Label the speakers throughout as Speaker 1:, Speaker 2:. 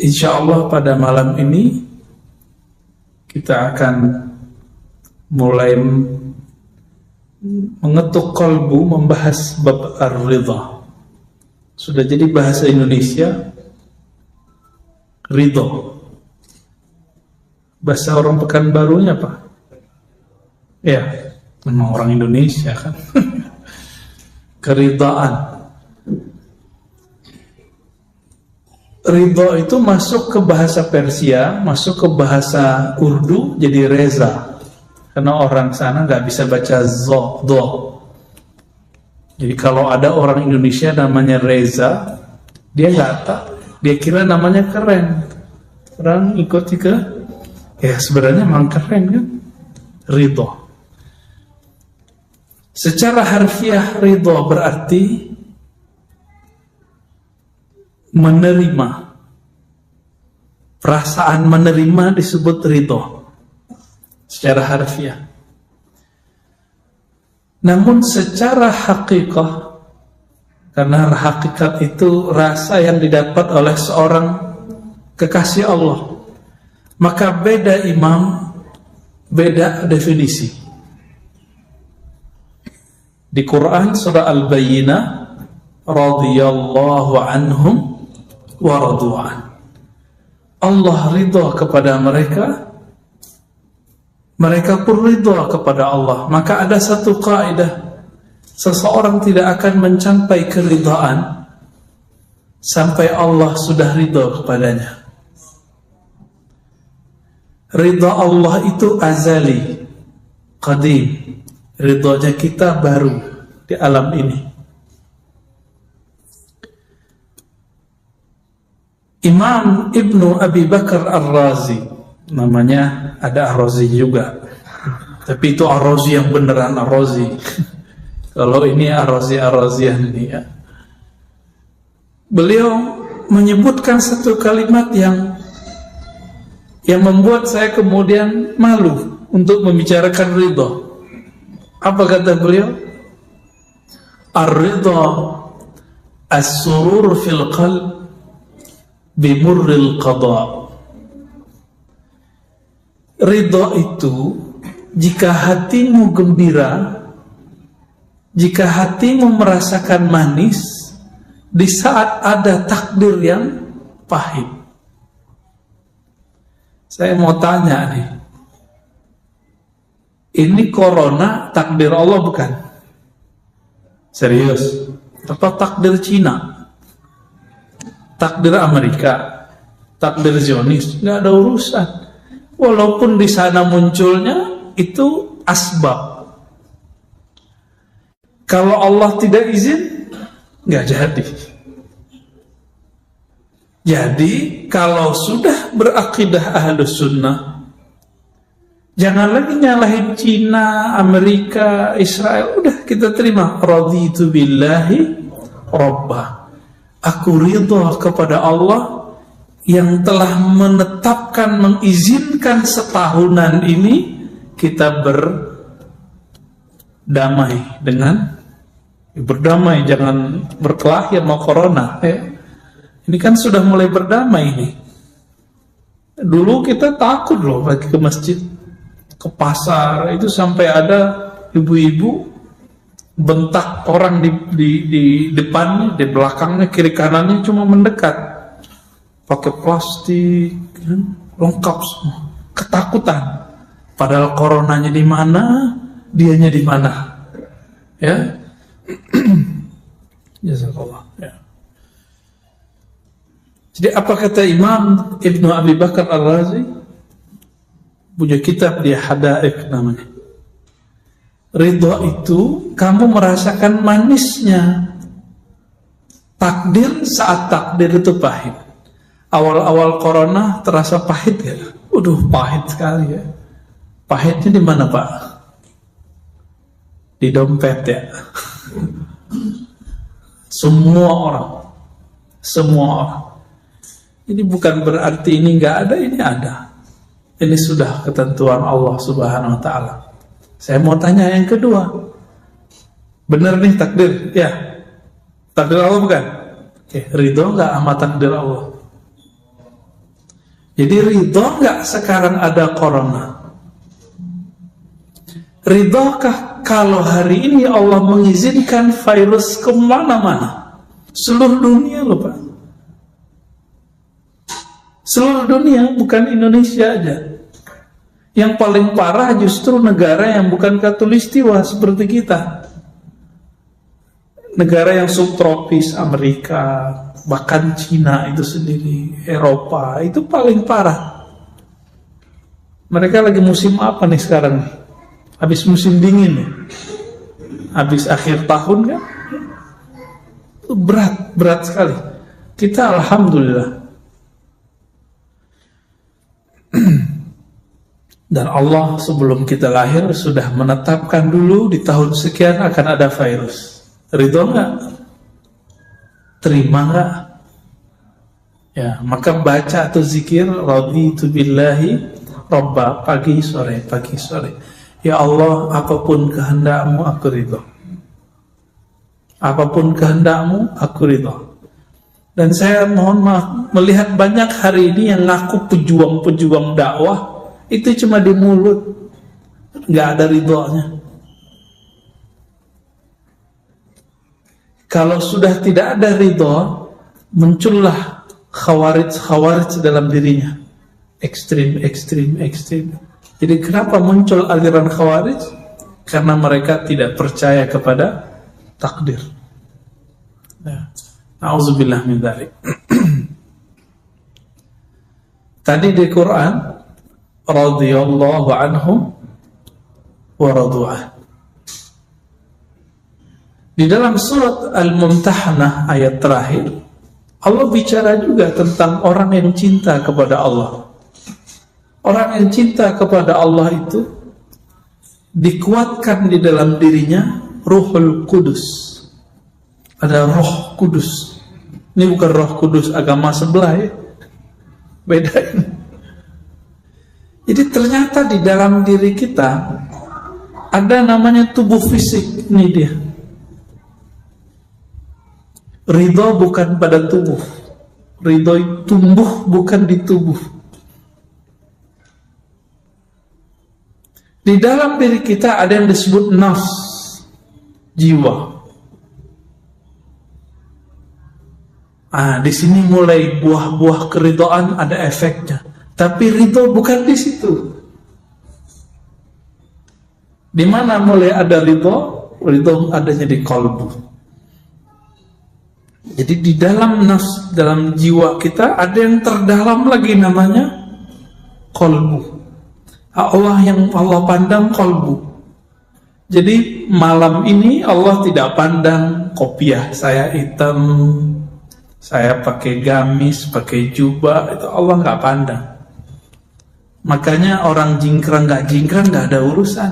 Speaker 1: Insya Allah pada malam ini kita akan mulai mengetuk kalbu, membahas bab ar-ridha. Sudah jadi bahasa Indonesia ridha. Bahasa orang Pekanbarunya apa? Ya, memang orang Indonesia kan. Keridhaan. Ridho itu masuk ke bahasa Persia, masuk ke bahasa Urdu jadi reza. Karena orang sana nggak bisa baca zo, do. Jadi kalau ada orang Indonesia namanya Reza, dia nggak tahu, dia kira namanya keren. Orang ikuti ke, ya sebenarnya memang keren kan? Ridho. Secara harfiah ridho berarti menerima. Perasaan menerima disebut ridho secara harfiah. Namun secara hakikat, karena hakikat itu rasa yang didapat oleh seorang kekasih Allah, maka beda imam, beda definisi. Di Quran surah Al-Bayyinah, radhiyallahu anhum wa radu'an. Allah ridha kepada mereka, mereka pun ridha kepada Allah. Maka ada satu kaidah, seseorang tidak akan mencapai keridhaan sampai Allah sudah ridha kepadanya. Ridha Allah itu azali, qadim. Ridhanya kita baru di alam ini. Imam Ibnu Abi Bakar Ar-Razi, namanya ada Ar-Razi juga, tapi itu Ar-Razi yang beneran Ar-Razi. Kalau ini Ar-Razian ini ya. Beliau menyebutkan satu kalimat yang membuat saya kemudian malu untuk membicarakan ridha. Apa kata beliau? Ar-ridha as-surur fil qalb bimurril qada. Ridha itu jika hatimu gembira, jika hatimu merasakan manis di saat ada takdir yang pahit. Saya mau tanya nih, ini corona takdir Allah bukan? Serius? Apa takdir Cina? Takdir Amerika, takdir Zionis, nggak ada urusan. Walaupun di sana munculnya itu asbab. Kalau Allah tidak izin, nggak jadi. Jadi kalau sudah berakidah Ahlus Sunnah, jangan lagi nyalahin Cina, Amerika, Israel. Udah kita terima. Raditu billahi rabbah. Aku ridha kepada Allah yang telah menetapkan, mengizinkan setahunan ini kita berdamai dengan, berdamai, jangan berkelahi sama corona ya. Ini kan sudah mulai berdamai ini. Dulu kita takut loh pergi ke masjid, ke pasar, itu sampai ada ibu-ibu bentak orang di depannya, di belakangnya, kiri kanannya cuma mendekat, pakai plastik, lengkap semua, ketakutan. Padahal coronanya di mana, dianya di mana, ya. Jazakallah. Ya. Jadi apa kata Imam Ibnu Abi Bakar Ar-Razi? Punya kitab dia Hadaik namanya. Ridha itu kamu merasakan manisnya takdir saat takdir itu pahit. Awal-awal corona terasa pahit ya? Pahit sekali ya. Pahitnya di mana Pak? Di dompet ya. Semua orang. Ini bukan berarti ini nggak ada, ini ada. Ini sudah ketentuan Allah Subhanahu Wa Taala. Saya mau tanya yang kedua, benar nih takdir? Ya, takdir Allah bukan? Ridho nggak sama takdir Allah? Jadi ridho nggak sekarang ada corona? Ridhokah kalau hari ini Allah mengizinkan virus kemana-mana? Seluruh dunia loh Pak. Seluruh dunia, bukan Indonesia aja. Yang paling parah justru negara yang bukan khatulistiwa seperti kita. Negara yang subtropis, Amerika, bahkan Cina itu sendiri, Eropa, itu paling parah. Mereka lagi musim apa nih sekarang? Habis musim dingin ya? Habis akhir tahun kan? Itu berat sekali. Kita alhamdulillah. Dan Allah sebelum kita lahir sudah menetapkan dulu di tahun sekian akan ada virus. Ridho nggak? Terima nggak? Ya, maka baca atau zikir raditu billahi robba pagi sore. Ya Allah, apapun kehendakmu aku ridho. Apapun kehendakmu aku ridho. Dan saya mohon maaf, melihat banyak hari ini yang ngaku pejuang-pejuang dakwah, itu cuma di mulut, nggak ada ridhonya. Kalau sudah tidak ada ridho, muncullah khawarij dalam dirinya. Ekstrim. Jadi kenapa muncul aliran khawarij? Karena mereka tidak percaya kepada takdir. Na'udzubillah min dzalik. Tadi di Quran, radhiyallahu anhum wa radu'ah. Di dalam surat Al-Mumtahanah ayat terakhir, Allah bicara juga tentang orang yang cinta kepada Allah. Orang yang cinta kepada Allah itu dikuatkan di dalam dirinya Ruhul Kudus. Ada Roh Kudus. Ini bukan Roh Kudus agama sebelah ya. Beda ini. Jadi ternyata di dalam diri kita ada namanya tubuh fisik. Ini dia. Ridho bukan pada tubuh. Ridho tumbuh bukan di tubuh. Di dalam diri kita ada yang disebut nafs, jiwa. Di sini mulai buah-buah keridhaan ada efeknya. Tapi ridho bukan di situ. Di mana mulai ada ridho? Ridho adanya di qalbu. Jadi di dalam nafs, dalam jiwa kita ada yang terdalam lagi namanya qalbu. Allah yang Allah pandang qalbu. Jadi malam ini Allah tidak pandang kopiah saya hitam, saya pakai gamis, pakai jubah, itu Allah nggak pandang. Makanya orang jingkrang nggak ada urusan.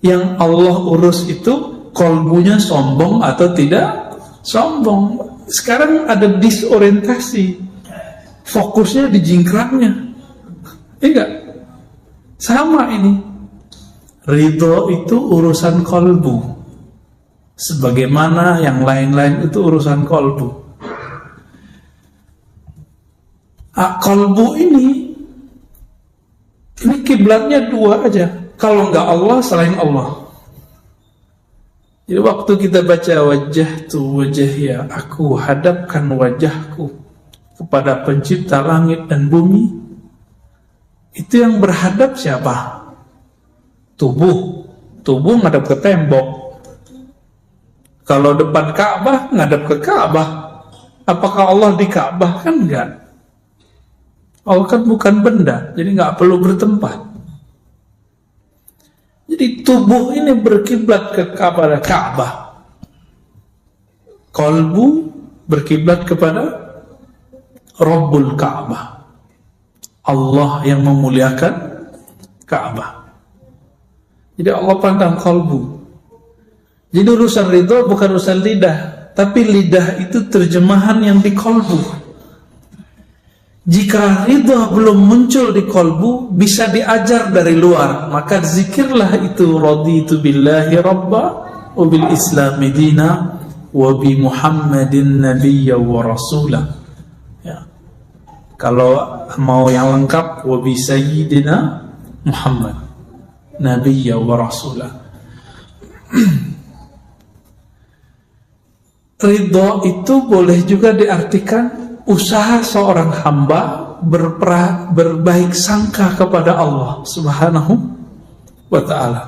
Speaker 1: Yang Allah urus itu qalbunya sombong atau tidak sombong. Sekarang ada disorientasi, fokusnya di jingkrangnya. Enggak. Sama ini. Ridho itu urusan qalbu. Sebagaimana yang lain-lain itu urusan qalbu. Qalbu ini kiblatnya dua aja. Kalau enggak Allah, selain Allah. Jadi waktu kita baca wajah, aku hadapkan wajahku kepada pencipta langit dan bumi. Itu yang berhadap siapa? Tubuh ngadap ke tembok. Kalau depan Ka'bah ngadap ke Ka'bah. Apakah Allah di Ka'bah? Kan enggak. Allah kan bukan benda, jadi nggak perlu bertempat. Jadi tubuh ini berkiblat kepada Ka'bah. Qalbu berkiblat kepada Rabbul Ka'bah. Allah yang memuliakan Ka'bah. Jadi Allah pandang qalbu. Jadi urusan ridho bukan urusan lidah, tapi lidah itu terjemahan yang di qalbu. Jika ridho belum muncul di qalbu, bisa diajar dari luar. Maka zikirlah itu raditu billahi rabba wa bil islami dina wa bi Muhammadin nabiyya wa rasulah. Ya. Kalau mau yang lengkap, wa bi sayyidina Muhammad nabiyya wa rasulah. Ridho itu boleh juga diartikan usaha seorang hamba berbaik sangka kepada Allah Subhanahu wa ta'ala.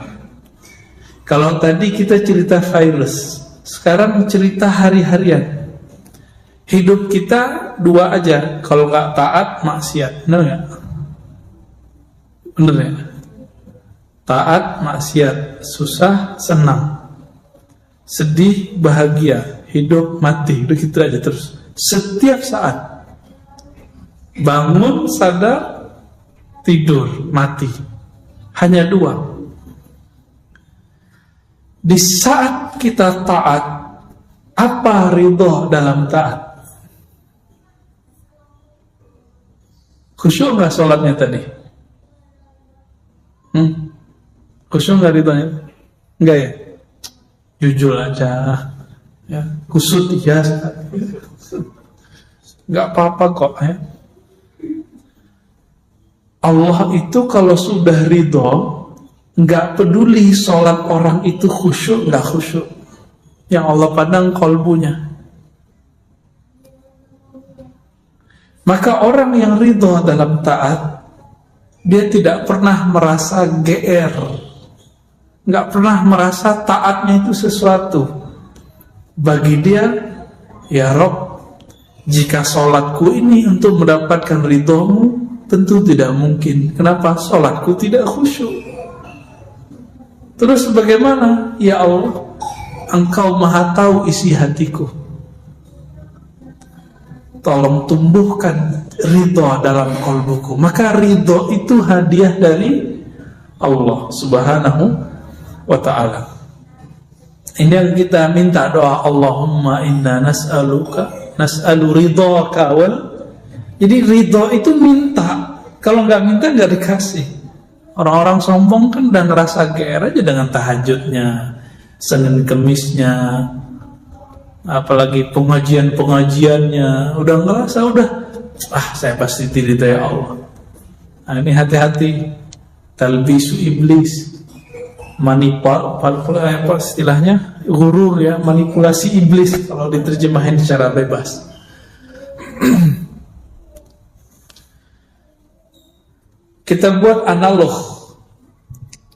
Speaker 1: Kalau tadi kita cerita virus, sekarang cerita hari-harian. Hidup kita dua aja, kalau nggak taat maksiat, benar nggak? Benar ya? Taat maksiat, susah senang, sedih bahagia, hidup mati, udah gitu aja terus. Setiap saat bangun sadar, tidur mati, hanya dua. Di saat kita taat, apa ridho dalam taat? Khusyuk nggak sholatnya tadi? Khusyuk nggak ridhonya? Enggak ya? Jujur aja, ya. Kusut ya, nggak apa-apa kok ya. Allah itu kalau sudah ridho, nggak peduli sholat orang itu khusyuk nggak khusyuk, yang Allah pandang kolbunya. Maka orang yang ridho dalam taat, dia tidak pernah merasa GR, nggak pernah merasa taatnya itu sesuatu. Bagi dia, ya Rob, jika sholatku ini untuk mendapatkan ridhomu, tentu tidak mungkin. Kenapa? Sholatku tidak khusyuk. Terus bagaimana? Ya Allah, Engkau maha tahu isi hatiku. Tolong tumbuhkan ridho dalam kolbuku. Maka ridho itu hadiah dari Allah Subhanahu wa ta'ala. Ini yang kita minta doa, Allahumma inna nas'alu ridhoka wal. Jadi ridho itu minta. Kalau nggak minta nggak dikasih. Orang-orang sombong kan udah ngerasa GR aja dengan tahajudnya, Senin Kemisnya, apalagi pengajian-pengajiannya, udah ngerasa saya pasti diridhai Allah. Nah, ini hati-hati, talbisu iblis, apa istilahnya, gurur ya, manipulasi iblis kalau diterjemahin secara bebas. Kita buat analog.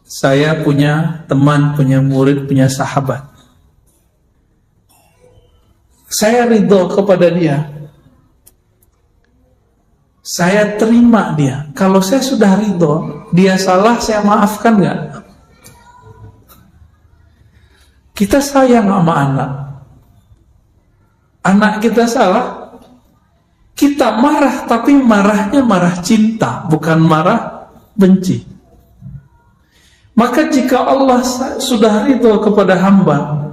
Speaker 1: Saya punya teman, punya murid, punya sahabat. Saya ridho kepada dia, saya terima dia. Kalau saya sudah ridho, dia salah, saya maafkan nggak? Kita sayang sama anak kita salah, kita marah, tapi marahnya marah cinta, bukan marah benci. Maka jika Allah sudah ridho kepada hamba,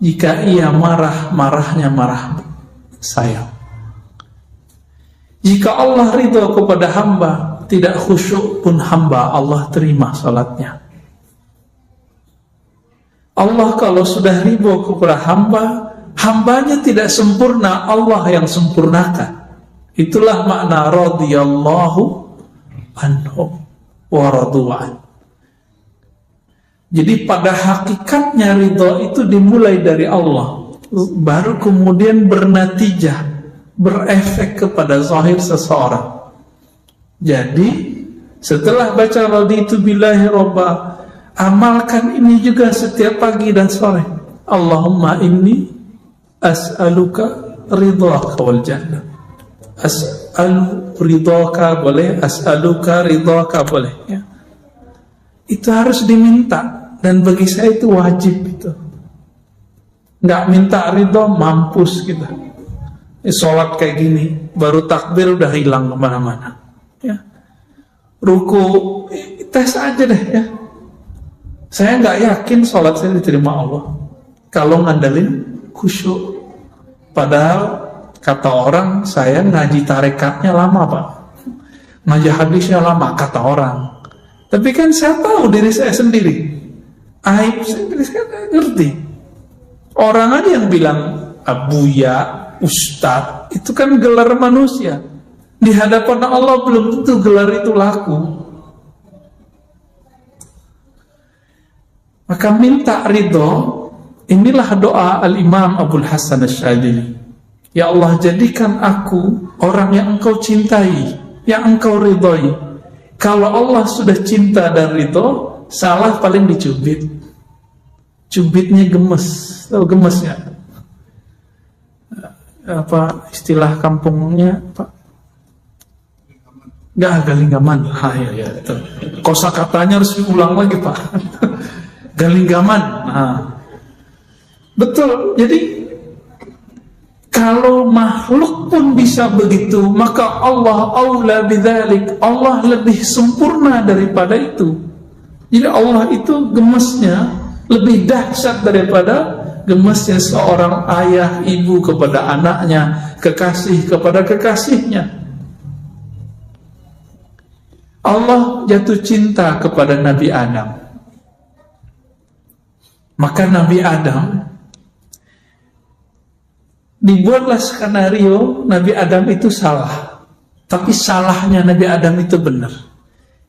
Speaker 1: jika ia marah, marahnya marah sayang. Jika Allah ridho kepada hamba, tidak khusyuk pun hamba, Allah terima salatnya. Allah kalau sudah ridho kepada hamba, hambanya tidak sempurna, Allah yang sempurnakan. Itulah makna radhiyallahu anhum wa radu'an. Jadi pada hakikatnya ridho itu dimulai dari Allah, baru kemudian bernatijah, berefek kepada zahir seseorang. Jadi setelah baca raditu billahi robba, amalkan ini juga setiap pagi dan sore. Allahumma inni as'aluka ridhaka wal jannah. As'alu ridhaka boleh, as'aluka ridhaka boleh ya. Itu harus diminta. Dan bagi saya itu wajib itu. Nggak minta ridho, mampus kita. Sholat kayak gini, baru takbir udah hilang kemana-mana. Ya. Ruku, tes aja deh ya. Saya nggak yakin sholat saya diterima Allah kalau ngandelin khusyuk. Padahal kata orang, saya ngaji tarekatnya lama Pak, ngaji hadisnya lama kata orang. Tapi kan saya tahu diri saya sendiri. Aib sendiri saya ngerti. Orang aja yang bilang abuya, ustadz, itu kan gelar manusia. Di hadapan Allah belum tentu gelar itu laku. Maka minta ridho. Inilah doa Al-Imam Abul Hasan Asy-Syadzili. Ya Allah, jadikan aku orang yang engkau cintai, yang engkau ridhoi. Kalau Allah sudah cinta dan ridho, salah paling dicubit. Cubitnya gemes. Tahu gemes ya? Apa istilah kampungnya, Pak? Enggak, galinggaman. Ya. Kosa katanya harus diulang lagi, Pak. Galinggaman. Betul. Jadi kalau makhluk pun bisa begitu, maka Allah aula bidzalik. Allah lebih sempurna daripada itu. Jadi Allah itu gemesnya lebih dahsyat daripada gemesnya seorang ayah ibu kepada anaknya, kekasih kepada kekasihnya. Allah jatuh cinta kepada Nabi Adam. Maka Nabi Adam, dibuatlah skenario Nabi Adam itu salah. Tapi salahnya Nabi Adam itu benar.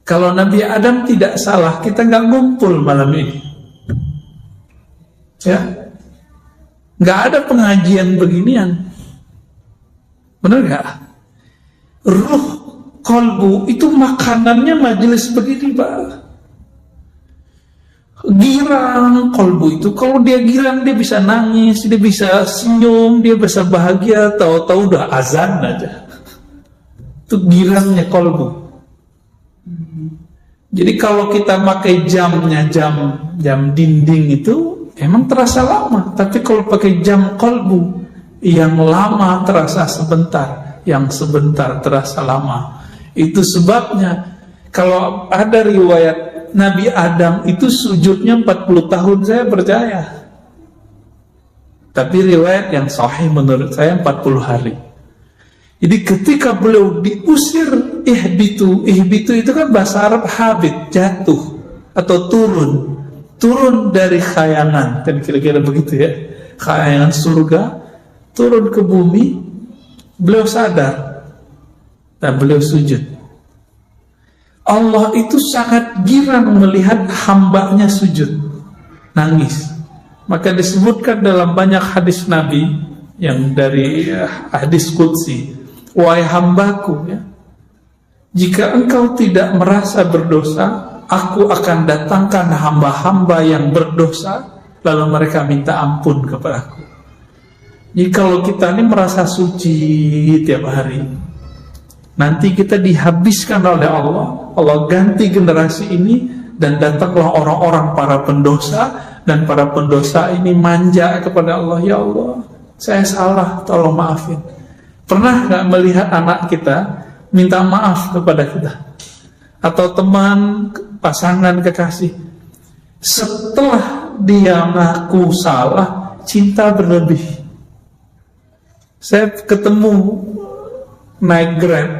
Speaker 1: Kalau Nabi Adam tidak salah, kita nggak ngumpul malam ini. Ya, nggak ada pengajian beginian. Benar nggak? Ruh kolbu itu makanannya majelis begini, Pak. Girang kolbu itu, kalau dia girang dia bisa nangis, dia bisa senyum, dia bisa bahagia. Tahu-tahu udah azan aja. Itu girangnya kolbu. Jadi kalau kita pakai jamnya jam dinding itu emang terasa lama, tapi kalau pakai jam kolbu, yang lama terasa sebentar, yang sebentar terasa lama. Itu sebabnya kalau ada riwayat Nabi Adam itu sujudnya 40 tahun, saya percaya. Tapi riwayat yang sahih menurut saya 40 hari. Jadi ketika beliau diusir, ihbitu itu kan bahasa Arab habit, jatuh atau turun dari khayangan, kan kira-kira begitu ya, khayangan surga, turun ke bumi. Beliau sadar dan beliau sujud. Allah itu sangat girang melihat hambanya sujud, nangis. Maka disebutkan dalam banyak hadis Nabi yang dari hadis qudsi, wahai hambaku ya, jika engkau tidak merasa berdosa, aku akan datangkan hamba-hamba yang berdosa, lalu mereka minta ampun kepadaku. Jadi kalau kita ini merasa suci tiap hari, nanti kita dihabiskan oleh Allah. Allah ganti generasi ini, dan datanglah orang-orang para pendosa, dan para pendosa ini manja kepada Allah. Ya Allah, saya salah, tolong maafin. Pernah gak melihat anak kita minta maaf kepada kita? Atau teman, pasangan, kekasih, setelah dia ngaku salah, cinta berlebih. Saya ketemu naik Grab,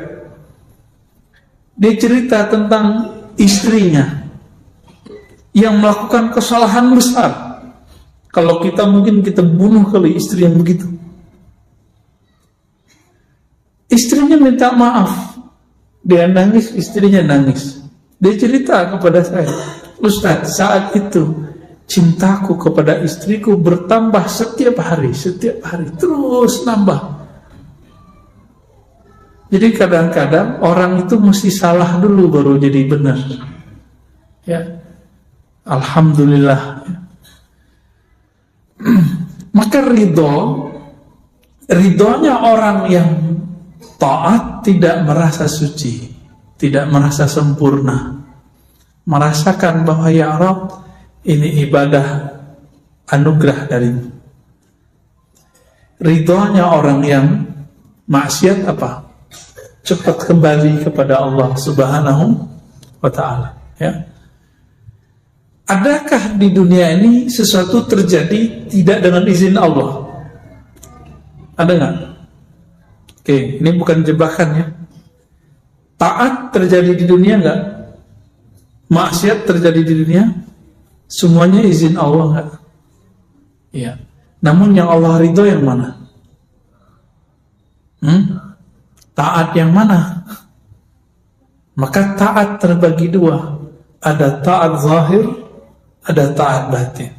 Speaker 1: dia cerita tentang istrinya yang melakukan kesalahan besar. Kalau kita mungkin kita bunuh kali istri yang begitu. Istrinya minta maaf, dia nangis, istrinya nangis. Dia cerita kepada saya, Ustaz, saat itu cintaku kepada istriku bertambah setiap hari terus nambah. Jadi kadang-kadang orang itu mesti salah dulu baru jadi benar. Ya, alhamdulillah. Maka ridhonya orang yang taat tidak merasa suci, tidak merasa sempurna, merasakan bahwa ya Rabb, ini ibadah anugerah darimu. Ridhonya orang yang maksiat apa? Cepat kembali kepada Allah Subhanahu wa ta'ala. Ya. Adakah di dunia ini sesuatu terjadi tidak dengan izin Allah? Ada nggak? Oke, ini bukan jebakan ya. Taat terjadi di dunia nggak? Maksiat terjadi di dunia? Semuanya izin Allah nggak? Iya. Namun yang Allah ridho yang mana? Taat yang mana? Maka taat terbagi dua. Ada taat zahir, ada taat batin.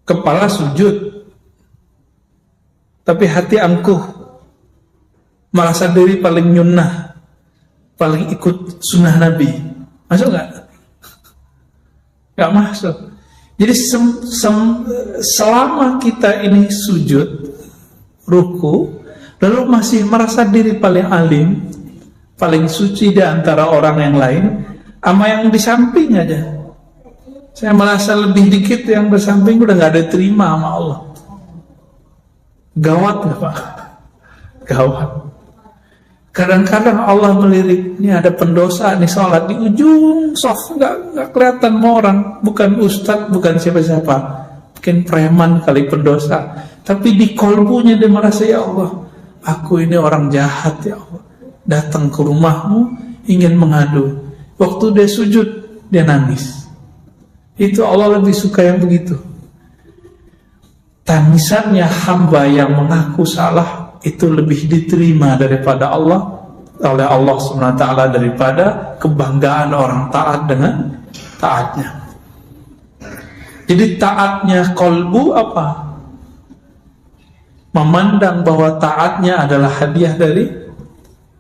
Speaker 1: Kepala sujud, tapi hati angkuh, merasa diri paling nyunnah, paling ikut sunnah Nabi. Masuk nggak? Nggak masuk. Jadi selama kita ini sujud, ruku, lalu masih merasa diri paling alim, paling suci di antara orang yang lain, sama yang di samping aja. Saya merasa lebih dikit, yang bersamping udah nggak ada terima sama Allah. Gawat nggak Pak? Gawat. Kadang-kadang Allah melirik, ini ada pendosa nih sholat di ujung soft, nggak kelihatan sama orang, bukan ustadz, bukan siapa-siapa, mungkin preman kali pendosa, tapi di kolbunya dia merasa, ya Allah, aku ini orang jahat ya Allah, datang ke rumahmu ingin mengadu. Waktu dia sujud, dia nangis. Itu Allah lebih suka yang begitu. Tangisannya hamba yang mengaku salah itu lebih diterima daripada Allah, oleh Allah SWT, daripada kebanggaan orang taat dengan taatnya. Jadi taatnya kolbu apa? Memandang bahwa taatnya adalah hadiah dari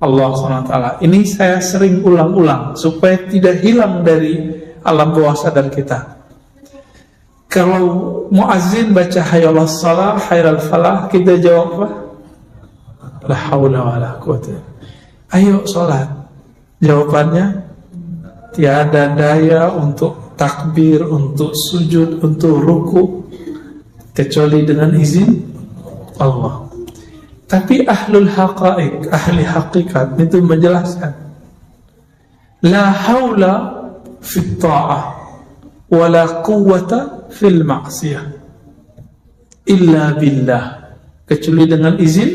Speaker 1: Allah SWT. Ini saya sering ulang-ulang supaya tidak hilang dari alam bawah sadar kita. Kalau muazzin baca hayyalah salah, hayyalah falah, kita jawab apa? La haula wala quwwata. Ayo sholat. Jawabannya tiada daya untuk takbir, untuk sujud, untuk ruku kecuali dengan izin Allah. Tapi ahlul haqaiq, ahli hakikat itu menjelaskan, la haula fit ta'ah wa la quwwata fil ma'siyah illa billah, kecuali dengan izin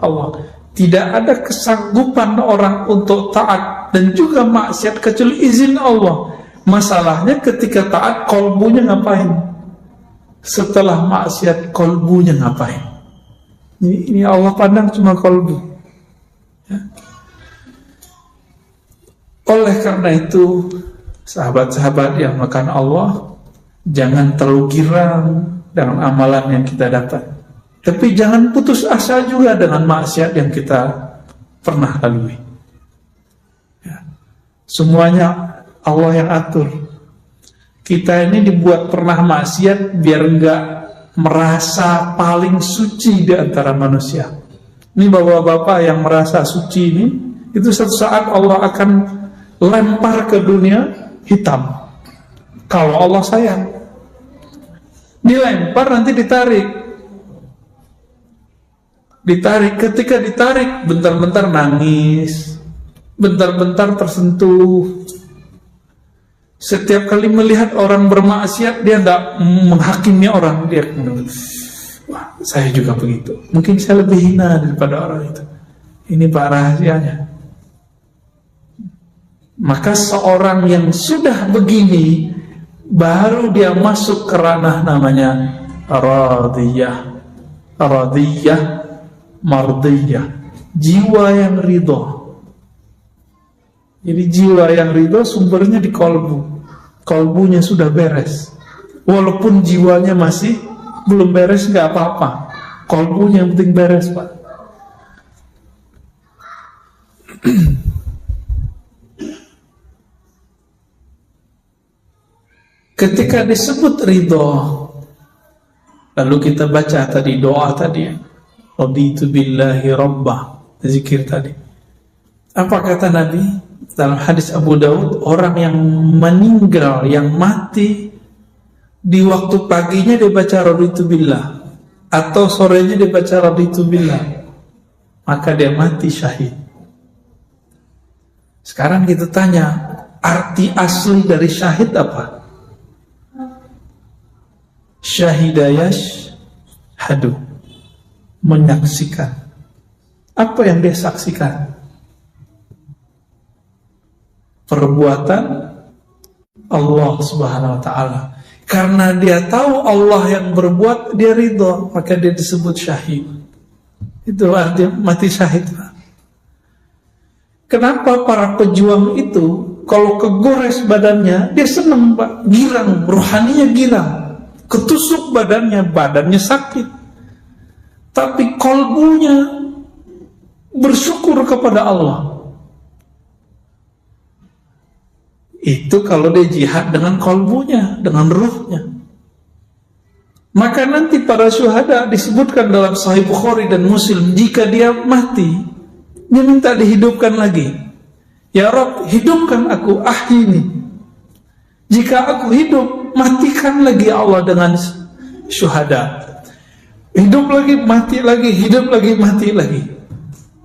Speaker 1: Allah. Tidak ada kesanggupan orang untuk taat dan juga maksiat kecuali izin Allah. Masalahnya ketika taat kolbunya ngapain? Setelah maksiat kolbunya ngapain? Ini Allah pandang cuma kolbu ya. Oleh karena itu, sahabat-sahabat yang makan Allah, jangan terlalu girang dengan amalan yang kita dapat. Tapi jangan putus asa juga dengan maksiat yang kita pernah lalui ya. Semuanya Allah yang atur. Kita ini dibuat pernah maksiat biar enggak merasa paling suci di antara manusia. Ini bapak-bapak yang merasa suci ini, itu suatu saat Allah akan lempar ke dunia hitam. Kalau Allah sayang, dilempar nanti ditarik. Ketika ditarik, bentar-bentar nangis, bentar-bentar tersentuh. Setiap kali melihat orang bermaksiat, dia tidak menghakimi orang, dia wah, saya juga begitu. Mungkin saya lebih hina daripada orang itu. Ini Pak rahasianya. Maka seorang yang sudah begini, baru dia masuk ke ranah namanya radiyah, mardiyah, jiwa yang ridho. Jadi jiwa yang ridho sumbernya di kolbu. Kolbunya sudah beres. Walaupun jiwanya masih belum beres, nggak apa-apa. Kolbunya yang penting beres, Pak. Ketika disebut ridho, lalu kita baca tadi doa tadi, raditu billahi rabbah, zikir tadi. Apa kata Nabi dalam hadis Abu Daud? Orang yang meninggal, yang mati di waktu paginya dia baca raditu billah, atau sorenya dia baca raditu billah, maka dia mati syahid. Sekarang kita tanya, arti asli dari syahid apa? Syahidayash hadu, menyaksikan. Apa yang dia saksikan? Perbuatan Allah Subhanahu wa ta'ala. Karena dia tahu Allah yang berbuat, dia ridho, maka dia disebut syahid. Itu artinya mati syahid. Kenapa para pejuang itu kalau kegores badannya dia senang, Pak, girang, rohaninya girang, ketusuk badannya sakit, tapi kolbunya bersyukur kepada Allah. Itu kalau dia jihad dengan kolbunya, dengan ruhnya. Maka nanti para syuhada disebutkan dalam Sahih Bukhari dan Muslim, jika dia mati, dia minta dihidupkan lagi. Ya Rabb, hidupkan aku, ahyini. Jika aku hidup, matikan lagi Allah dengan syuhada. Hidup lagi, mati lagi, hidup lagi, mati lagi.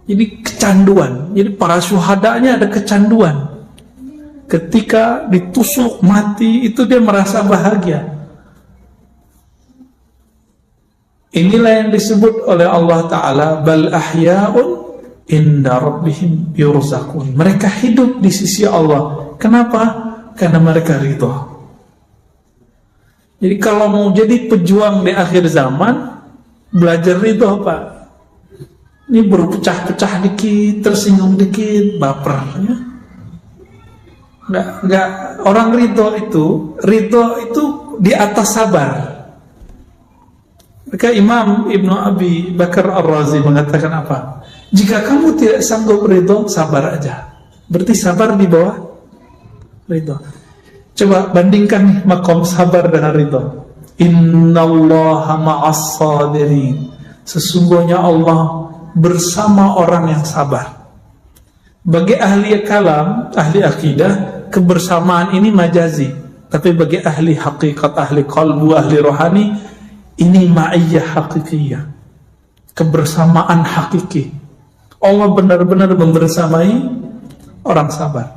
Speaker 1: Jadi kecanduan. Jadi para syuhadanya ada kecanduan. Ketika ditusuk mati itu dia merasa bahagia. Inilah yang disebut oleh Allah Ta'ala, bal ahya'un inda rabbihim yurzaqun. Mereka hidup di sisi Allah. Kenapa? Karena mereka ridho. Jadi kalau mau jadi pejuang di akhir zaman, belajar ridho, Pak. Ini berpecah-pecah dikit, tersinggung dikit, baper, ya. Enggak, orang ridho itu di atas sabar. Maka Imam Ibnu Abi Bakar Ar-Razi mengatakan apa? Jika kamu tidak sanggup ridho, sabar aja. Berarti sabar di bawah ridho. Coba bandingkan nih makom sabar dengan ridho. Innallaha ma'as sabirin. Sesungguhnya Allah bersama orang yang sabar. Bagi ahli kalam, ahli akidah, kebersamaan ini majazi. Tapi bagi ahli hakikat, ahli qalbu, ahli rohani, ini ma'iyyah hakikiyah, kebersamaan hakiki. Allah benar-benar membersamai orang sabar.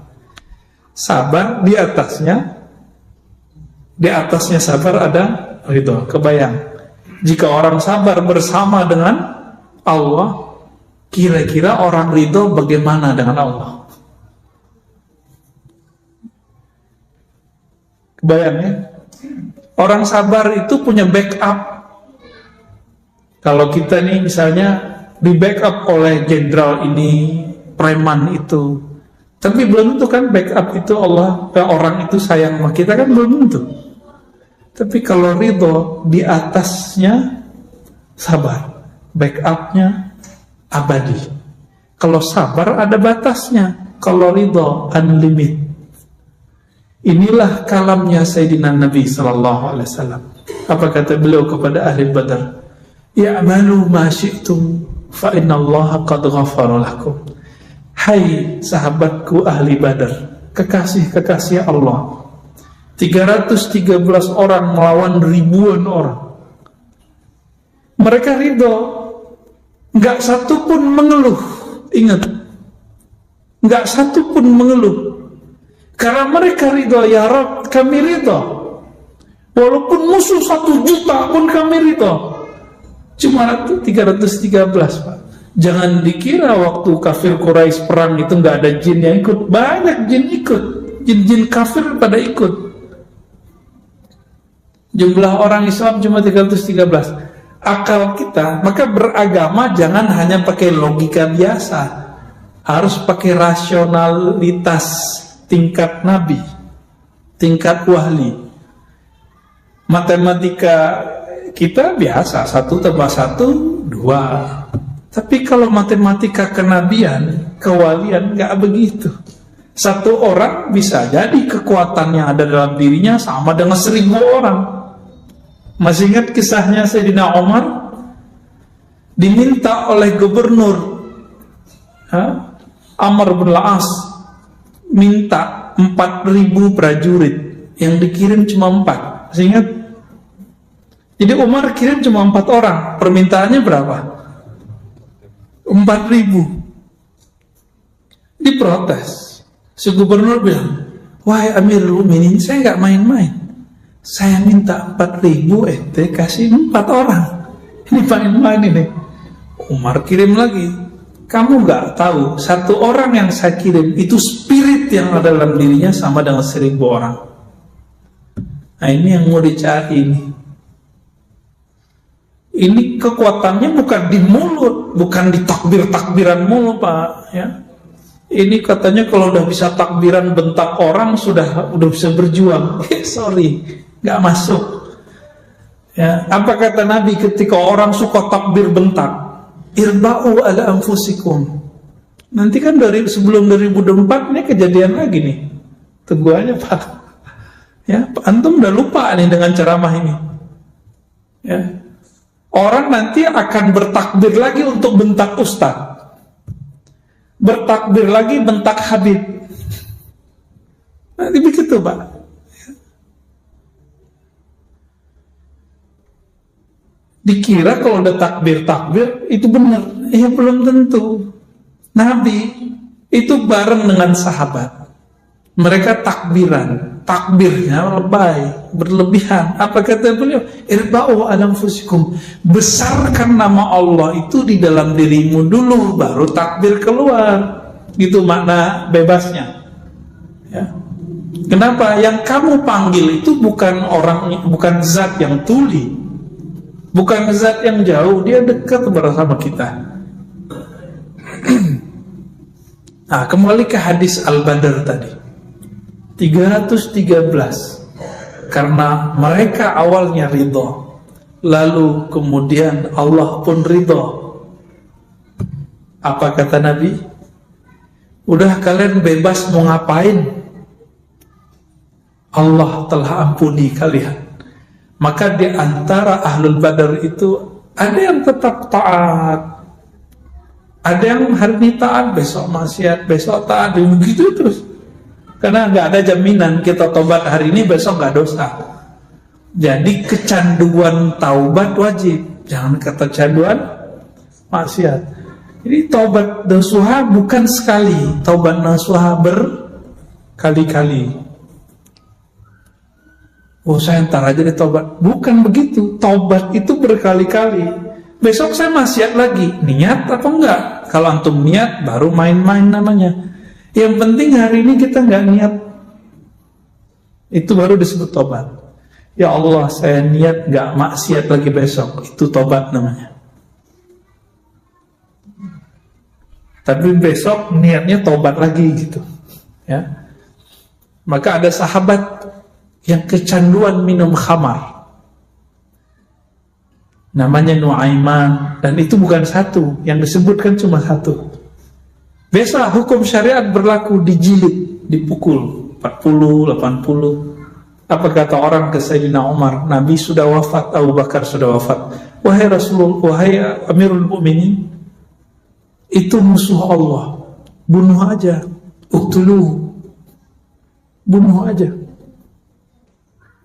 Speaker 1: Sabar di atasnya sabar ada ridho. Kebayang, jika orang sabar bersama dengan Allah, kira-kira orang ridho bagaimana dengan Allah? Kebayang ya? Orang sabar itu punya backup. Kalau kita nih misalnya di backup oleh jenderal ini, preman itu, tapi belum tentu kan backup itu Allah, orang itu sayang sama kita kan belum tentu. Tapi kalau ridho di atasnya sabar, backupnya abadi. Kalau sabar ada batasnya, kalau ridho unlimited. Inilah kalamnya Sayyidina Nabi SAW. Apa kata beliau kepada ahli Badar? Ya'malu ma syi'tum fa innallaha qad ghafara lakum. Hai sahabatku ahli Badar, kekasih-kekasih Allah, 313 orang melawan ribuan orang. Mereka ridho, enggak satu pun mengeluh. Ingat, enggak satu pun mengeluh. Karena mereka ridho, ya Rabb, kami ridho. Walaupun musuh 1 juta pun kami ridho. Cuma 313, Pak. Jangan dikira waktu kafir Quraisy perang itu nggak ada jin yang ikut. Banyak jin ikut. Jin-jin kafir pada ikut. Jumlah orang Islam cuma 313. Akal kita, maka beragama jangan hanya pakai logika biasa. Harus pakai rasionalitas tingkat nabi, tingkat wali. Matematika kita biasa, 1 tambah 1, 2. Tapi kalau matematika kenabian, kewalian, nggak begitu. 1 orang bisa jadi kekuatan yang ada dalam dirinya sama dengan 1000 orang. Masih ingat kisahnya Sayyidina Umar? Diminta oleh gubernur Amr bin Al-As, minta 4.000 prajurit, yang dikirim cuma 4. Masih ingat? Jadi Umar kirim cuma 4 orang. Permintaannya berapa? 4.000. Diprotes. Si gubernur bilang, wahai Amirul Mukminin, saya nggak main-main. Saya minta 4.000, ente kasih 4 orang. Ini main-main ini. Umar kirim lagi. Kamu nggak tahu, 1 orang yang saya kirim itu spirit yang ada dalam dirinya sama dengan 1000 orang. Nah ini yang mau dicari ini. Ini kekuatannya bukan di mulut, bukan di takbir-takbiran mulu Pak, ya. Ini katanya kalau udah bisa takbiran bentak orang udah bisa berjuang. Sorry, nggak masuk. Ya, apa kata Nabi ketika orang suka takbir bentak? Irba'u ala anfusikum. Nanti kan sebelum 2024 ini kejadian lagi nih. Tunggu aja Pak. Ya, antum udah lupa nih dengan ceramah ini. Ya. Orang nanti akan bertakbir lagi untuk bentak ustaz. Bertakbir lagi bentak Habib. Nanti begitu Pak. Dikira kalau udah takbir itu benar. Ya belum tentu. Nabi itu bareng dengan sahabat. Mereka takbirnya lebay, berlebihan. Apa kata beliau? Irba'u ala anfusikum. Besarkan nama Allah itu di dalam dirimu dulu, baru takbir keluar. Gitu makna bebasnya. Ya. Kenapa? Yang kamu panggil itu bukan zat yang tuli, bukan zat yang jauh, dia dekat bersama kita. Nah, kembali ke hadis Al-Badr tadi 313. Karena mereka awalnya ridho, lalu kemudian Allah pun ridho. Apa kata Nabi? Udah kalian bebas mau ngapain, Allah telah ampuni kalian. Maka di antara Ahlul Badar itu ada yang tetap taat, ada yang hari ini taat, besok maksiat, besok taat, begitu terus. Karena nggak ada jaminan kita tobat hari ini, besok nggak dosa. Jadi kecanduan taubat wajib, jangan kecanduan maksiat. Jadi taubat nasuha bukan sekali, taubat nasuha berkali-kali. Oh saya ntar aja deh taubat. Bukan begitu, taubat itu berkali-kali. Besok saya maksiat lagi, niat apa enggak? Kalau antum niat, baru main-main namanya. Yang penting hari ini kita enggak niat, itu baru disebut tobat. Ya Allah, saya niat enggak maksiat lagi besok, itu tobat namanya. Tapi besok niatnya tobat lagi gitu, ya. Maka ada sahabat yang kecanduan minum khamar, namanya Nuaiman, dan itu bukan satu, yang disebutkan cuma satu. Biasa hukum syariat berlaku, dijilid, dipukul 40, 80. Apa kata orang ke Sayyidina Umar? Nabi sudah wafat, Abu Bakar sudah wafat. Wahai Rasulullah, wahai Amirul Mukminin, itu musuh Allah, bunuh aja, uktuluhu, bunuh aja.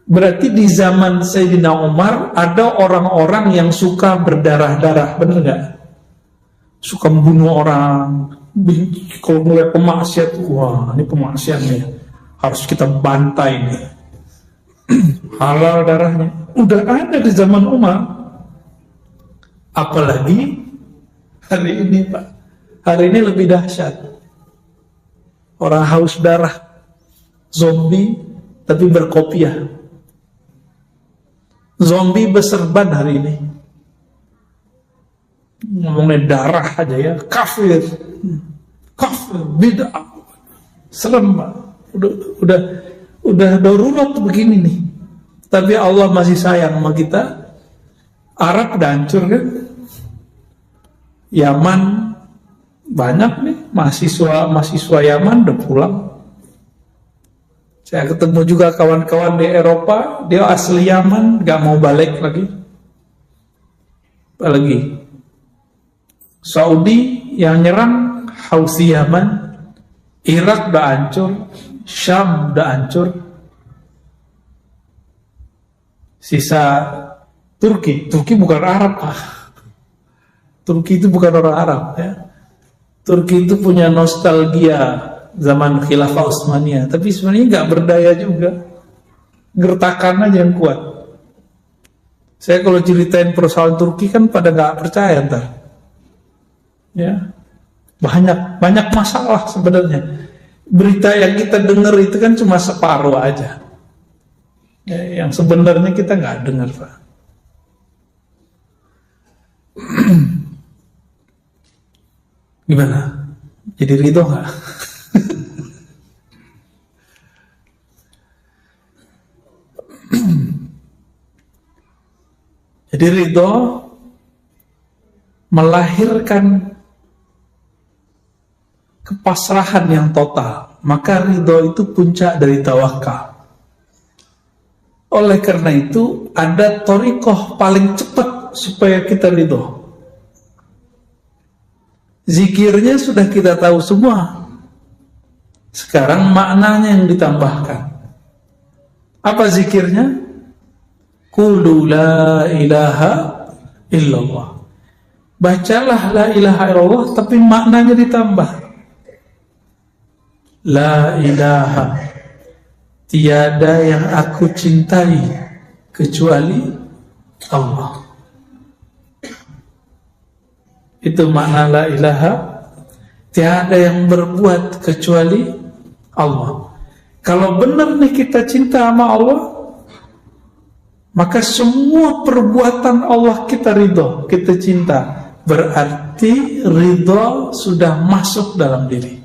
Speaker 1: Berarti di zaman Sayyidina Umar ada orang-orang yang suka berdarah-darah, benar nggak? Suka membunuh orang. Kalau melihat pemaksiat, wah ini pemaksiatnya, harus kita bantai nih. Halal darahnya. Udah ada di zaman Umar. Apalagi hari ini Pak. Hari ini lebih dahsyat. Orang haus darah, zombie tapi berkopiah. Zombie berserban hari ini. Ngomongin darah aja ya, kafir, bid'ah, serem. Udah darurat begini nih. Tapi Allah masih sayang sama kita. Arab udah hancur kan? Yaman banyak nih mahasiswa Yaman udah pulang. Saya ketemu juga kawan-kawan di Eropa, dia asli Yaman, gak mau balik lagi. Apalagi Saudi yang nyerang Houthi Yaman, Irak udah hancur, Syam udah hancur. Sisa Turki bukan Arab Pak. Turki itu bukan orang Arab ya. Turki itu punya nostalgia zaman Khilafah Utsmaniyah, tapi sebenarnya nggak berdaya juga, gertakan aja yang kuat. Saya kalau ceritain persoalan Turki kan pada nggak percaya ntar, ya banyak masalah sebenarnya. Berita yang kita dengar itu kan cuma separuh aja, ya, yang sebenarnya kita nggak dengar Pak. Gimana? Jadi ridho nggak? Jadi ridho melahirkan kepasrahan yang total. Maka ridho itu puncak dari tawakal. Oleh karena itu ada thariqah paling cepat supaya kita ridho. Zikirnya sudah kita tahu semua. Sekarang maknanya yang ditambahkan. Apa zikirnya? Qulu la ilaha illallah. Bacalah la ilaha illallah, tapi maknanya ditambah. La ilaha, tiada yang aku cintai kecuali Allah. Itu makna la ilaha, tiada yang berbuat kecuali Allah. Kalau benar nih kita cinta sama Allah, maka semua perbuatan Allah kita ridho, kita cinta. Berarti ridho sudah masuk dalam diri.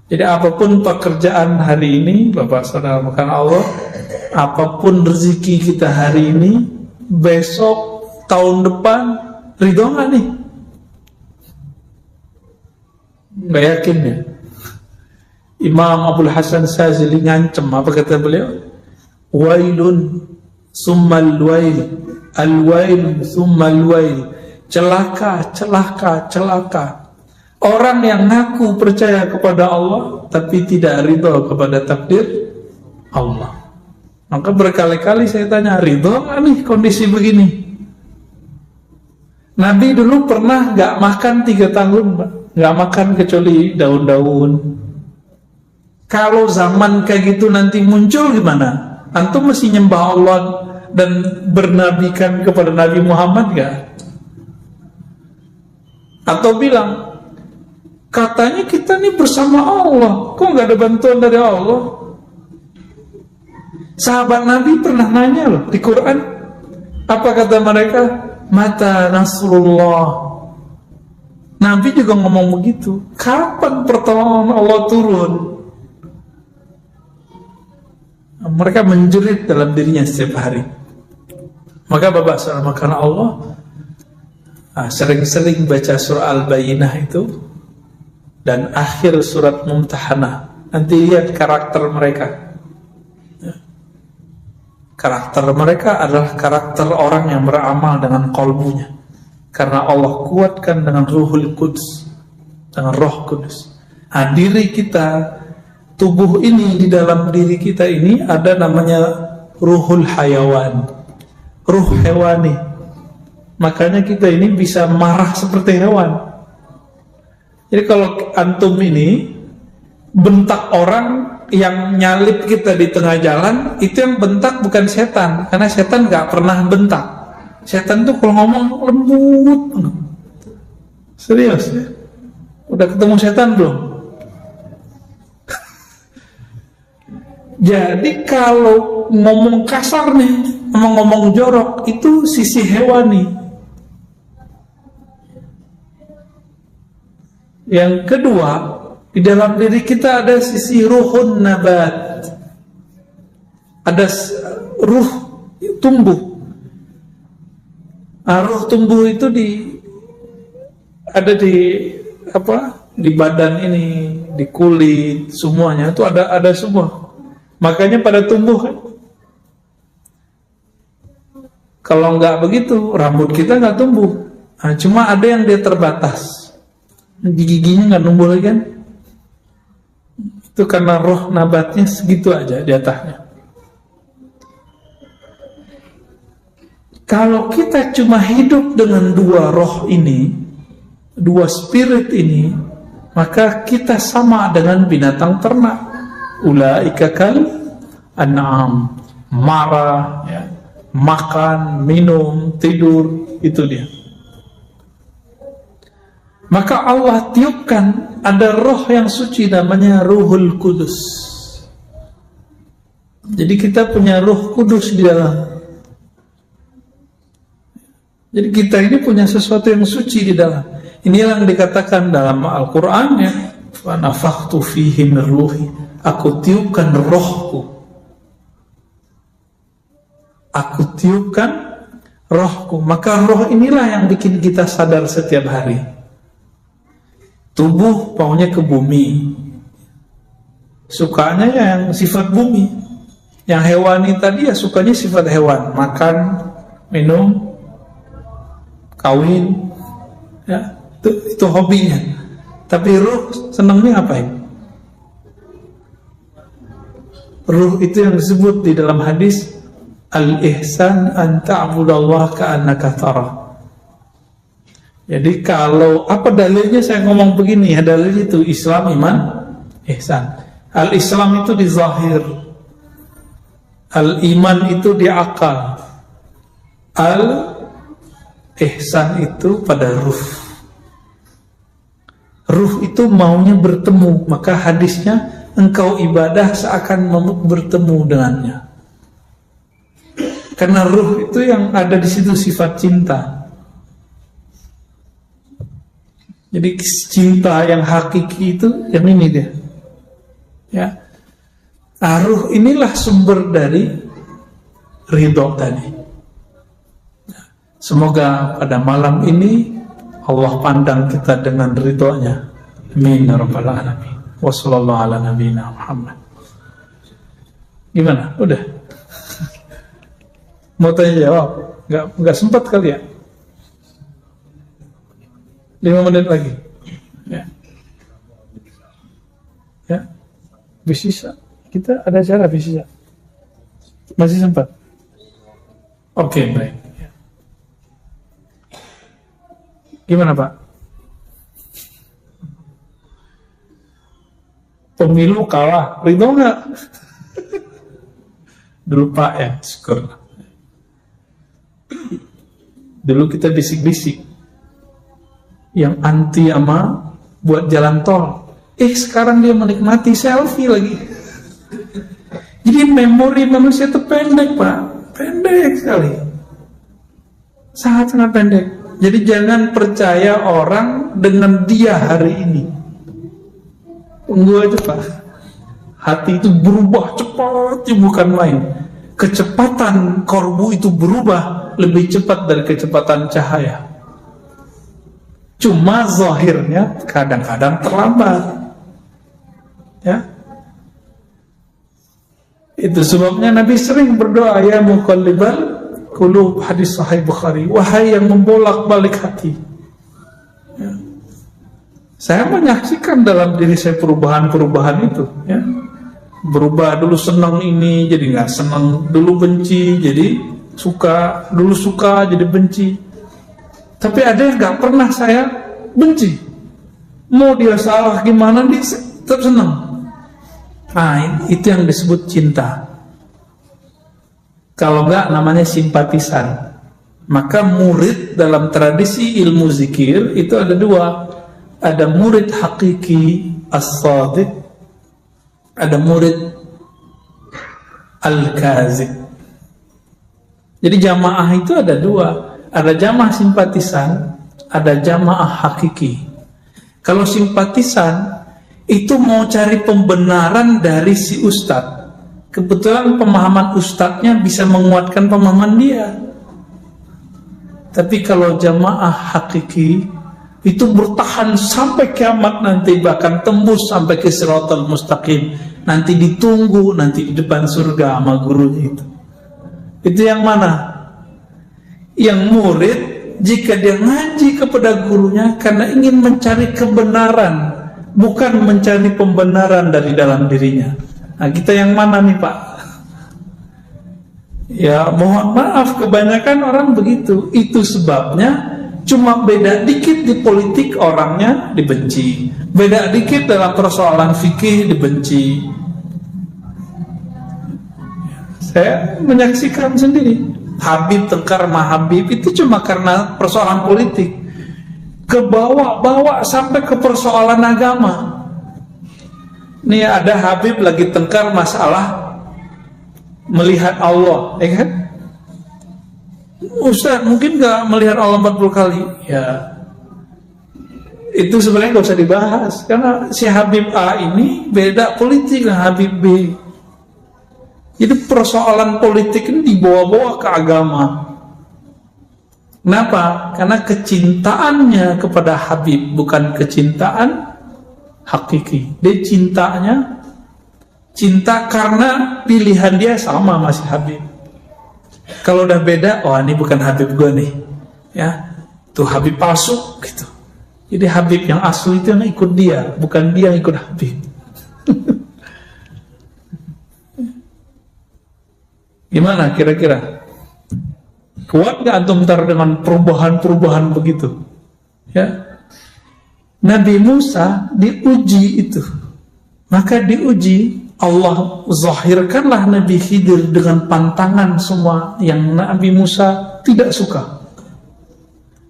Speaker 1: Jadi apapun pekerjaan hari ini, Bapak Saudara makan Allah, apapun rezeki kita hari ini, besok, tahun depan, ridho nggak nih? Nggak yakin ya. Imam Abdul Hasan Sazili ngancem, apa kata beliau? Wailun summal wail, al-wail summal wail. Celaka, celaka, celaka. Orang yang ngaku percaya kepada Allah tapi tidak ridho kepada takdir Allah. Maka berkali-kali saya tanya, ridho nggak nih kondisi begini? Nabi dulu pernah nggak makan 3 tahun, Pak. Nggak makan kecuali daun-daun. Kalau zaman kayak gitu nanti muncul gimana? Antum mesti nyembah Allah dan bernabikan kepada Nabi Muhammad nggak? Atau bilang, katanya kita nih bersama Allah, kok nggak ada bantuan dari Allah? Sahabat Nabi pernah nanya loh di Quran, apa kata mereka? Mata Nasrullah. Nabi juga ngomong begitu. Kapan pertolongan Allah turun? Mereka menjerit dalam dirinya setiap hari. Maka Bapak Saudara karena Allah sering-sering baca surah Al-Bayyinah itu dan akhir surat Mumtahanah. Nanti lihat karakter mereka. Karakter mereka adalah karakter orang yang beramal dengan kolbunya. Karena Allah kuatkan dengan Ruhul Quds, dengan Roh Kudus. Nah, diri kita, tubuh ini, di dalam diri kita ini ada namanya Ruhul Hayawan, ruh hewani. Makanya kita ini bisa marah seperti hewan. Jadi kalau antum ini bentak orang yang nyalip kita di tengah jalan, itu yang bentak bukan setan, karena setan gak pernah bentak. Setan tuh kalau ngomong lembut. Serius ya? Udah ketemu setan belum? Jadi kalau ngomong kasar nih, ngomong jorok, itu sisi hewani. Yang kedua, di dalam diri kita ada sisi ruhun nabat. Ada ruh tumbuh. Ruh tumbuh itu ada di badan ini, di kulit, semuanya itu ada semua. Makanya pada tumbuh kan. Kalau nggak begitu, rambut kita nggak tumbuh. Nah, cuma ada yang dia terbatas. Giginya nggak tumbuh lagi kan? Itu karena roh nabatnya segitu aja di atasnya. Kalau kita cuma hidup dengan 2 roh ini, 2 spirit ini, maka kita sama dengan binatang ternak. Ulaika kal an'am, marah, ya, makan, minum, tidur, itu dia. Maka Allah tiupkan ada roh yang suci namanya Ruhul Kudus. Jadi kita punya Ruh Kudus di dalam. Jadi kita ini punya sesuatu yang suci di dalam. Inilah yang dikatakan dalam Al-Quran ya, fa nafakhtu fihi min ruhi, aku tiupkan rohku. Aku tiupkan rohku. Maka roh inilah yang bikin kita sadar setiap hari. Tubuh maunya ke bumi, sukanya yang sifat bumi. Yang hewani tadi ya sukanya sifat hewan, makan, minum, kawin, ya, itu hobinya. Tapi ruh senangnya ngapain? Ruh itu yang disebut di dalam hadis, al-ihsan an ta'budallaha ka'annaka tarah. Jadi kalau apa dalilnya saya ngomong begini ya, dalilnya itu Islam, iman, ihsan. Al-Islam itu di zahir, al-iman itu di akal, al-ihsan itu pada ruh. Ruh itu maunya bertemu, maka hadisnya engkau ibadah seakan bertemu dengannya. Karena ruh itu yang ada di situ sifat cinta. Jadi cinta yang hakiki itu yang ini dia. Ya. Ruh inilah sumber dari ridho tadi. Semoga pada malam ini Allah pandang kita dengan ridhonya. Amin ya rabbal alamin. Wassallallahu ala nabiyina Muhammad. Gimana? Udah? Mau tanya jawab? Enggak sempat kali ya? 5 menit lagi. Ya. Ya. Bisa. Kita ada acara bisa. Masih sempat? Oke, baik. Ya. Gimana, Pak? Pemilu kalah, ridho nggak? Dulu Pak ya, syukur. Dulu kita bisik-bisik yang anti sama buat jalan tol. Sekarang dia menikmati selfie lagi. Jadi memori manusia itu pendek, Pak. Pendek sekali. Sangat-sangat pendek. Jadi jangan percaya orang dengan dia hari ini. Tunggu aja, Pak. Hati itu berubah cepat, bukan main. Kecepatan korbu itu berubah lebih cepat dari kecepatan cahaya. Cuma zahirnya kadang-kadang terlambat. Ya. Itu sebabnya Nabi sering berdoa, ya muqallibal qulub, hadis sahih Bukhari, wahai yang membolak-balik hati. Ya. Saya menyaksikan dalam diri saya perubahan-perubahan itu, ya. Berubah, dulu senang ini jadi nggak senang, dulu benci jadi suka, dulu suka jadi benci. Tapi ada yang nggak pernah saya benci, mau dia salah gimana dia tetap senang. Nah, itu yang disebut cinta. Kalau nggak namanya simpatisan. Maka murid dalam tradisi ilmu zikir itu ada dua. Ada murid hakiki as-sadiq, ada murid al-kazib. Jadi jamaah itu ada dua. Ada jamaah simpatisan, ada jamaah hakiki. Kalau simpatisan itu mau cari pembenaran dari si ustadz. Kebetulan pemahaman ustadznya bisa menguatkan pemahaman dia. Tapi kalau jamaah hakiki itu bertahan sampai kiamat nanti, bahkan tembus sampai ke Shiratal Mustaqim. Nanti ditunggu nanti di depan surga sama gurunya itu. Itu yang mana? Yang murid jika dia ngaji kepada gurunya karena ingin mencari kebenaran, bukan mencari pembenaran dari dalam dirinya. Nah, kita yang mana nih, Pak? Ya, mohon maaf, kebanyakan orang begitu. Itu sebabnya cuma beda dikit di politik orangnya dibenci, beda dikit dalam persoalan fikih dibenci. Saya menyaksikan sendiri. Habib tengkar sama Habib itu cuma karena persoalan politik. Kebawa-bawa sampai ke persoalan agama. Nih ada Habib lagi tengkar masalah melihat Allah, ya kan? Ustaz, mungkin gak melihat Allah 40 kali? Ya, itu sebenarnya gak usah dibahas, karena si Habib A ini beda politik dengan Habib B. Jadi persoalan politik ini dibawa-bawa ke agama. Kenapa? Karena kecintaannya kepada Habib bukan kecintaan hakiki. Dia cinta karena pilihan dia sama masih Habib. Kalau udah beda, oh ini bukan Habib gue nih, ya, tuh Habib palsu gitu. Jadi Habib yang asli itu yang ikut dia, bukan dia yang ikut Habib. Gimana kira-kira? Kuat gak antum ntar dengan perubahan-perubahan begitu? Ya, Nabi Musa diuji itu, maka diuji Allah zahirkanlah Nabi Khidir dengan pantangan semua yang Nabi Musa tidak suka.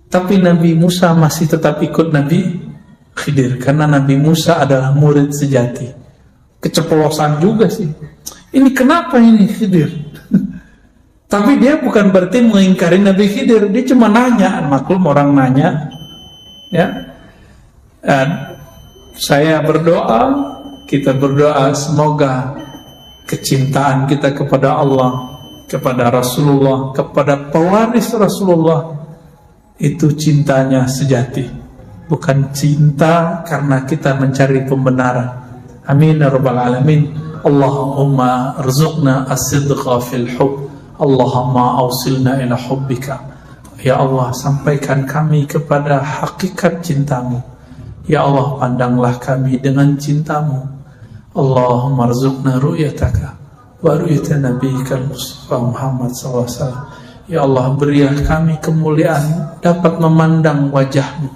Speaker 1: Tapi Nabi Musa masih tetap ikut Nabi Khidir karena Nabi Musa adalah murid sejati. Keceplosan juga sih. Ini kenapa ini Khidir? Tapi dia bukan berarti mengingkari Nabi Khidir, dia cuma nanya, maklum orang nanya, ya. Dan saya berdoa, kita berdoa semoga kecintaan kita kepada Allah, kepada Rasulullah, kepada pewaris Rasulullah itu cintanya sejati, bukan cinta karena kita mencari pembenaran. Amin ya rabbal alamin. Allahumma arzuqna as-sidqa fil hubb. Allahumma awsilna ila hubbika. Ya Allah, sampaikan kami kepada hakikat cintamu. Ya Allah, pandanglah kami dengan cintamu. Allahumma arzuqna ru'yataka wa ru'yata nabiyyikal Mustafa Muhammad SAW. Ya Allah, berilah kami kemuliaan dapat memandang wajahmu,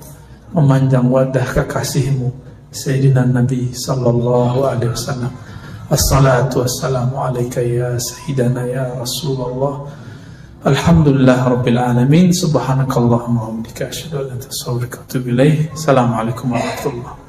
Speaker 1: memandang wajah kekasihmu Sayyidina Nabi sallallahu alaihi wasallam. Assalatu wassalamu alaika ya Sayyidana ya Rasulullah. Alhamdulillah Rabbil Alamin. Subhanakallahumma wa bihamdika asyhadu an la ilaha illa anta astaghfiruka wa atubu ilaik. Assalamualaikum warahmatullahi wabarakatuh.